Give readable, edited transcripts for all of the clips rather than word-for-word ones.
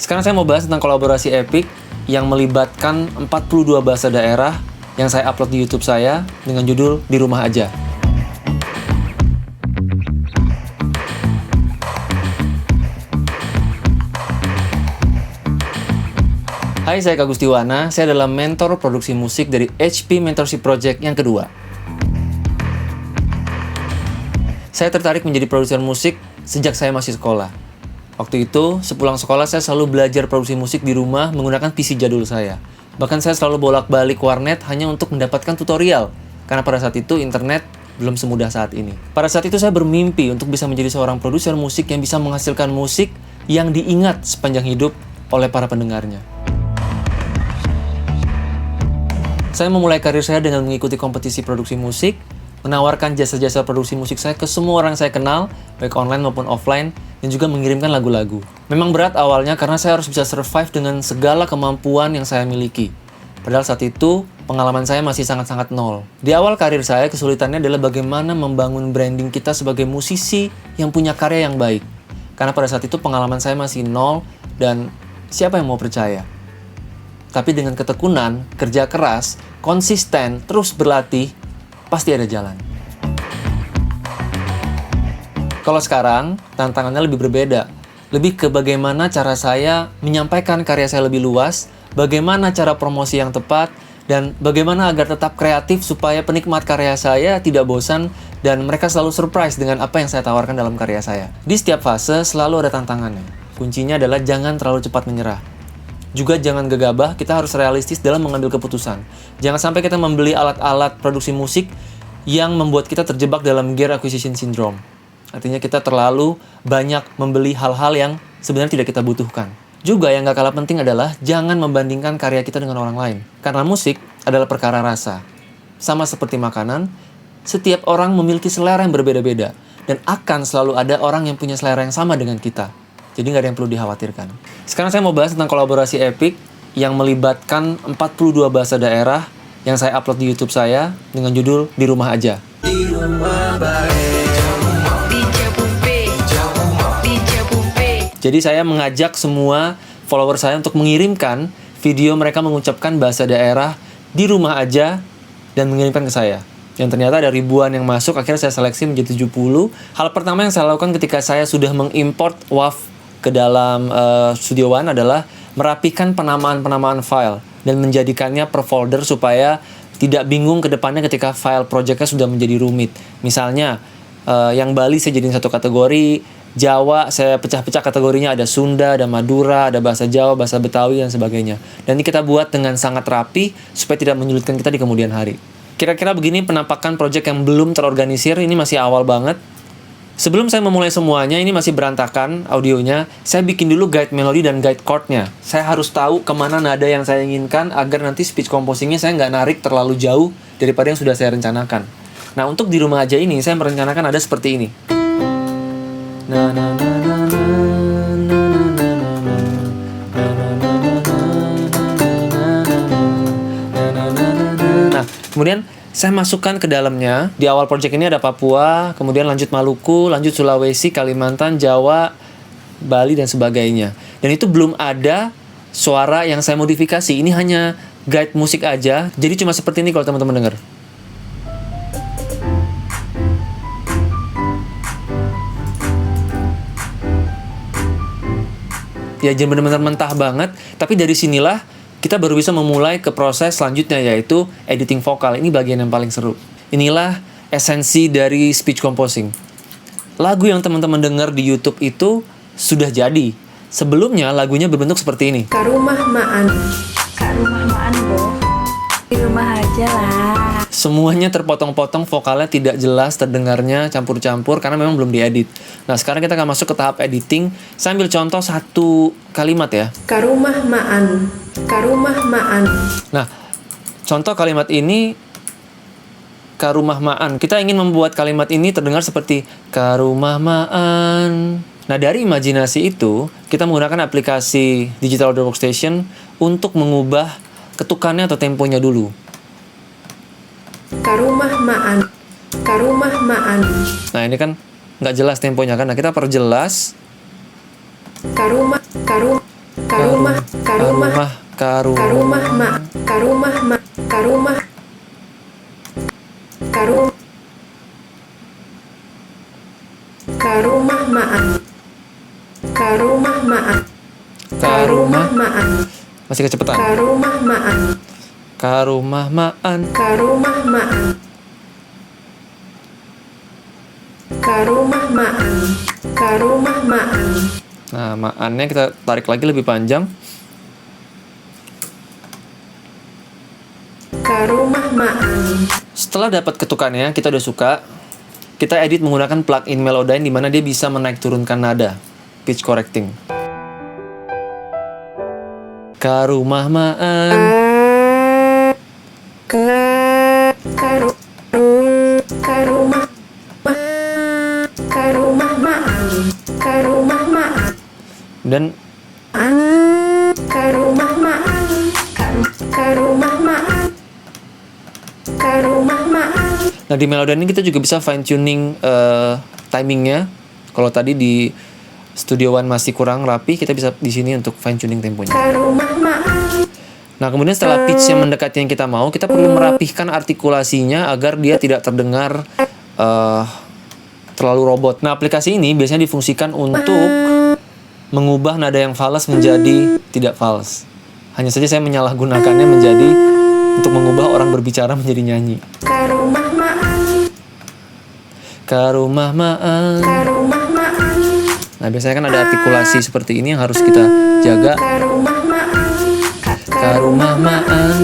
Sekarang saya mau bahas tentang kolaborasi Epic yang melibatkan 42 bahasa daerah yang saya upload di YouTube saya dengan judul Di Rumah Aja. Hai, saya Kak Gustiwana. Saya adalah mentor produksi musik dari HP Mentorship Project yang kedua. Saya tertarik menjadi produser musik sejak saya masih sekolah. Waktu itu, sepulang sekolah saya selalu belajar produksi musik di rumah menggunakan PC jadul saya. Bahkan saya selalu bolak-balik warnet hanya untuk mendapatkan tutorial. Karena pada saat itu internet belum semudah saat ini. Pada saat itu saya bermimpi untuk bisa menjadi seorang produser musik yang bisa menghasilkan musik yang diingat sepanjang hidup oleh para pendengarnya. Saya memulai karir saya dengan mengikuti kompetisi produksi musik, menawarkan jasa-jasa produksi musik saya ke semua orang saya kenal, baik online maupun offline, dan juga mengirimkan lagu-lagu. Memang berat awalnya karena saya harus bisa survive dengan segala kemampuan yang saya miliki. Padahal saat itu, pengalaman saya masih sangat-sangat nol. Di awal karir saya, kesulitannya adalah bagaimana membangun branding kita sebagai musisi yang punya karya yang baik. Karena pada saat itu pengalaman saya masih nol, dan siapa yang mau percaya? Tapi dengan ketekunan, kerja keras, konsisten, terus berlatih, pasti ada jalan. Kalau sekarang, tantangannya lebih berbeda. Lebih ke bagaimana cara saya menyampaikan karya saya lebih luas, bagaimana cara promosi yang tepat, dan bagaimana agar tetap kreatif supaya penikmat karya saya tidak bosan dan mereka selalu surprise dengan apa yang saya tawarkan dalam karya saya. Di setiap fase selalu ada tantangannya. Kuncinya adalah jangan terlalu cepat menyerah. Juga jangan gegabah, kita harus realistis dalam mengambil keputusan. Jangan sampai kita membeli alat-alat produksi musik yang membuat kita terjebak dalam gear acquisition syndrome. Artinya kita terlalu banyak membeli hal-hal yang sebenarnya tidak kita butuhkan. Juga yang gak kalah penting adalah jangan membandingkan karya kita dengan orang lain. Karena musik adalah perkara rasa. Sama seperti makanan, setiap orang memiliki selera yang berbeda-beda. Dan akan selalu ada orang yang punya selera yang sama dengan kita. Jadi nggak ada yang perlu dikhawatirkan. Sekarang saya mau bahas tentang kolaborasi Epic yang melibatkan 42 bahasa daerah yang saya upload di YouTube saya dengan judul Di Rumah Aja. Di rumah Jadi saya mengajak semua follower saya untuk mengirimkan video mereka mengucapkan bahasa daerah di rumah aja dan mengirimkan ke saya. Yang ternyata ada ribuan yang masuk, akhirnya saya seleksi menjadi 70. Hal pertama yang saya lakukan ketika saya sudah mengimport WAV ke dalam Studio One adalah merapikan penamaan-penamaan file dan menjadikannya per folder supaya tidak bingung ke depannya ketika file projectnya sudah menjadi rumit. Misalnya, yang Bali saya jadiin satu kategori, Jawa saya pecah-pecah kategorinya, ada Sunda, ada Madura, ada bahasa Jawa, bahasa Betawi, dan sebagainya. Dan ini kita buat dengan sangat rapi supaya tidak menyulitkan kita di kemudian hari. Kira-kira begini penampakan project yang belum terorganisir, ini masih awal banget. Sebelum saya memulai semuanya, ini masih berantakan audionya, saya bikin dulu guide melodi dan guide chordnya. Saya harus tahu kemana nada yang saya inginkan agar nanti speech composingnya saya nggak narik terlalu jauh daripada yang sudah saya rencanakan. Nah, untuk di rumah aja ini, saya merencanakan ada seperti ini. Nah, kemudian saya masukkan ke dalamnya. Di awal project ini ada Papua, kemudian lanjut Maluku, lanjut Sulawesi, Kalimantan, Jawa, Bali, dan sebagainya. Dan itu belum ada suara yang saya modifikasi. Ini hanya guide musik aja. Jadi cuma seperti ini kalau teman-teman dengar. Ya, jangan benar-benar mentah banget, tapi dari sinilah kita baru bisa memulai ke proses selanjutnya, yaitu editing vokal. Ini bagian yang paling seru. Inilah esensi dari speech composing. Lagu yang teman-teman dengar di YouTube itu sudah jadi. Sebelumnya lagunya berbentuk seperti ini. Karumah maan. Karumah maan, Bo. Di rumah aja lah. Semuanya terpotong-potong, vokalnya tidak jelas, terdengarnya campur-campur karena memang belum diedit. Nah, sekarang kita akan masuk ke tahap editing. Saya ambil contoh satu kalimat ya. Karumah maan. Karumah maan. Nah, contoh kalimat ini karumah maan. Kita ingin membuat kalimat ini terdengar seperti karumah maan. Nah, dari imajinasi itu, kita menggunakan aplikasi Digital Audio Workstation untuk mengubah ketukannya atau temponya dulu. Karumah maan. Karumah maan. Nah, ini kan nggak jelas temponya kan. Nah, kita perjelas. Karumah karumah, karumah, karumah, karumah ma, karumah, karum, karumah maan, karumah maan, karumah maan, masih kecepatan. karumah maan, Karumah maan, karumah maan, karumah maan, karumah maan, nah maannya kita tarik lagi lebih panjang. karumah maan, Setelah dapat ketukannya, kita udah suka, kita edit menggunakan plugin Melodyne di mana dia bisa menaik turunkan nada, pitch correcting. Karumah maan, karu, karumah, karumah maan, karumah maan, dan karumah maan, karumah maan, karumah maan, nah di Melodyne ini kita juga bisa fine tuning timingnya. Kalau tadi di Studio One masih kurang rapi, kita bisa di sini untuk fine tuning temponya. karumah maan, Nah kemudian setelah pitch yang mendekati yang kita mau, kita perlu merapihkan artikulasinya agar dia tidak terdengar terlalu robot. Nah aplikasi ini biasanya difungsikan untuk mengubah nada yang fals menjadi tidak fals. Hanya saja saya menyalahgunakannya menjadi untuk mengubah orang berbicara menjadi nyanyi. karumah maan, Karumah maan. karumah maan, Nah biasanya kan ada artikulasi seperti ini yang harus kita jaga. karumah maan, Karumah maan.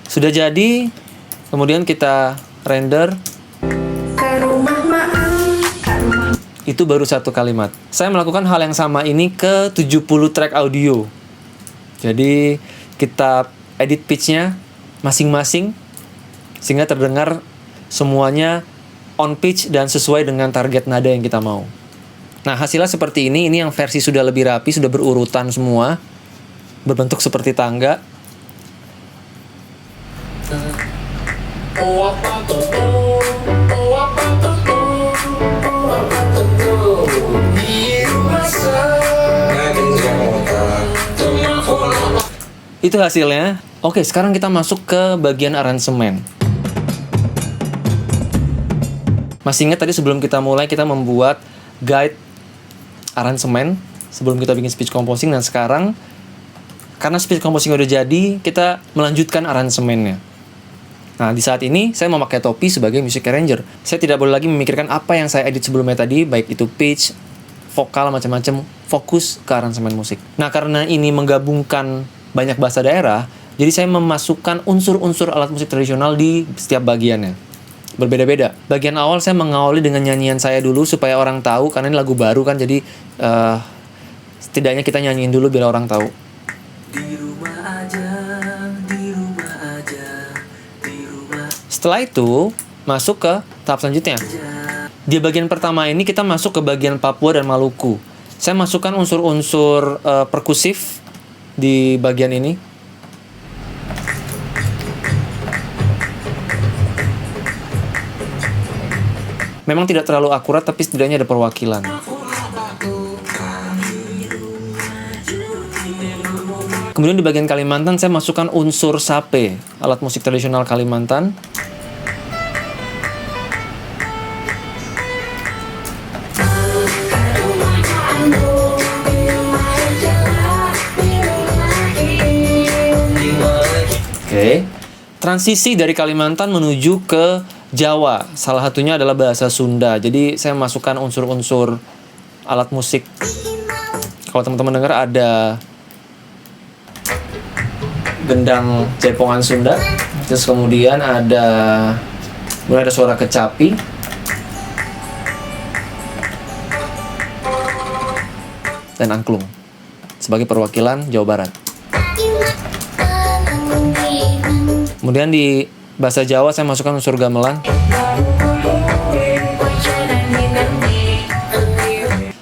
Sudah jadi, kemudian kita render. karumah maan, Itu baru satu kalimat. Saya melakukan hal yang sama ini ke 70 track audio. Jadi kita edit pitch-nya masing-masing sehingga terdengar semuanya on pitch dan sesuai dengan target nada yang kita mau. Nah hasilnya seperti ini yang versi sudah lebih rapi, sudah berurutan semua, berbentuk seperti tangga. Itu hasilnya. Oke, sekarang kita masuk ke bagian aransemen. Masih ingat tadi sebelum kita mulai kita membuat guide aransemen sebelum kita bikin speech composing, dan sekarang karena speech composing udah jadi, kita melanjutkan aransemennya. Nah, di saat ini saya memakai topi sebagai music arranger. Saya tidak boleh lagi memikirkan apa yang saya edit sebelumnya tadi, baik itu pitch, vokal, macam-macam, fokus ke aransemen musik. Nah, karena ini menggabungkan banyak bahasa daerah, jadi saya memasukkan unsur-unsur alat musik tradisional di setiap bagiannya. Berbeda-beda. Bagian awal saya mengawali dengan nyanyian saya dulu supaya orang tahu, karena ini lagu baru kan, jadi setidaknya kita nyanyiin dulu biar orang tahu. Di rumah aja, di rumah aja, di rumah. Setelah itu, masuk ke tahap selanjutnya. Di bagian pertama ini kita masuk ke bagian Papua dan Maluku. Saya masukkan unsur-unsur perkusif di bagian ini. Memang tidak terlalu akurat, tapi setidaknya ada perwakilan. Kemudian di bagian Kalimantan saya masukkan unsur sape, alat musik tradisional Kalimantan. Oke. Transisi dari Kalimantan menuju ke Jawa. Salah satunya adalah bahasa Sunda. Jadi saya masukkan unsur-unsur alat musik. Kalau teman-teman dengar ada gendang jaipongan Sunda. Terus kemudian ada suara kecapi. Dan angklung sebagai perwakilan Jawa Barat. Kemudian di bahasa Jawa saya masukkan unsur gamelan.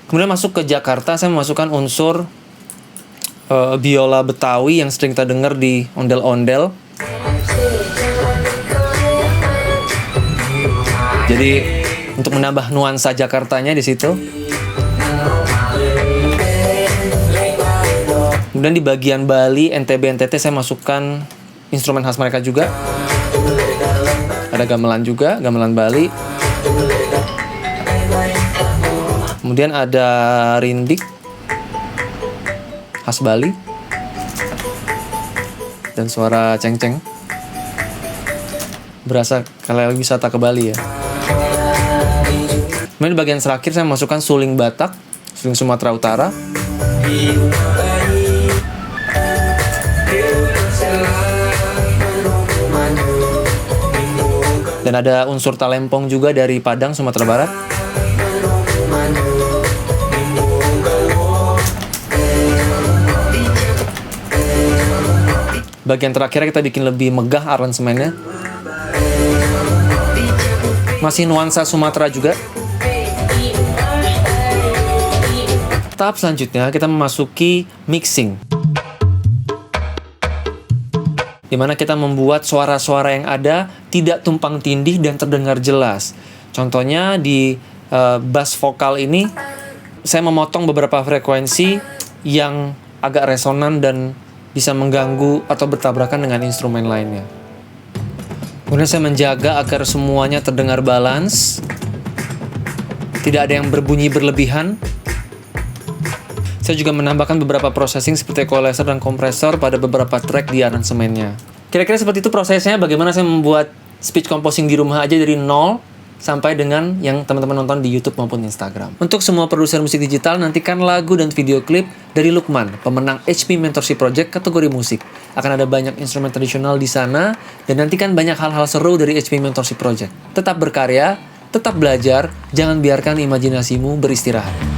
Kemudian masuk ke Jakarta saya memasukkan unsur biola Betawi yang sering kita dengar di ondel-ondel. Jadi untuk menambah nuansa Jakartanya di situ. Kemudian di bagian Bali, NTB, NTT saya masukkan instrumen khas mereka juga. Ada gamelan juga, gamelan Bali. Kemudian ada rindik khas Bali. Dan suara ceng-ceng. Berasa kalian wisata ke Bali ya. Kemudian di bagian terakhir saya masukkan suling Batak, suling Sumatera Utara. Dan ada unsur talempong juga dari Padang, Sumatera Barat. Bagian terakhir kita bikin lebih megah aransemennya. Masih nuansa Sumatera juga. Tahap selanjutnya kita memasuki mixing, dimana kita membuat suara-suara yang ada tidak tumpang tindih dan terdengar jelas. Contohnya di bass vokal ini saya memotong beberapa frekuensi yang agak resonan dan bisa mengganggu atau bertabrakan dengan instrumen lainnya. Kemudian saya menjaga agar semuanya terdengar balance, tidak ada yang berbunyi berlebihan. Saya juga menambahkan beberapa processing seperti equalizer dan kompresor pada beberapa track di aransemennya. Kira-kira seperti itu prosesnya, bagaimana saya membuat speech composing di rumah aja dari nol sampai dengan yang teman-teman nonton di YouTube maupun Instagram. Untuk semua produser musik digital, nantikan lagu dan video klip dari Lukman, pemenang HP Mentorship Project kategori musik. Akan ada banyak instrumen tradisional di sana, dan nantikan banyak hal-hal seru dari HP Mentorship Project. Tetap berkarya, tetap belajar, jangan biarkan imajinasimu beristirahat.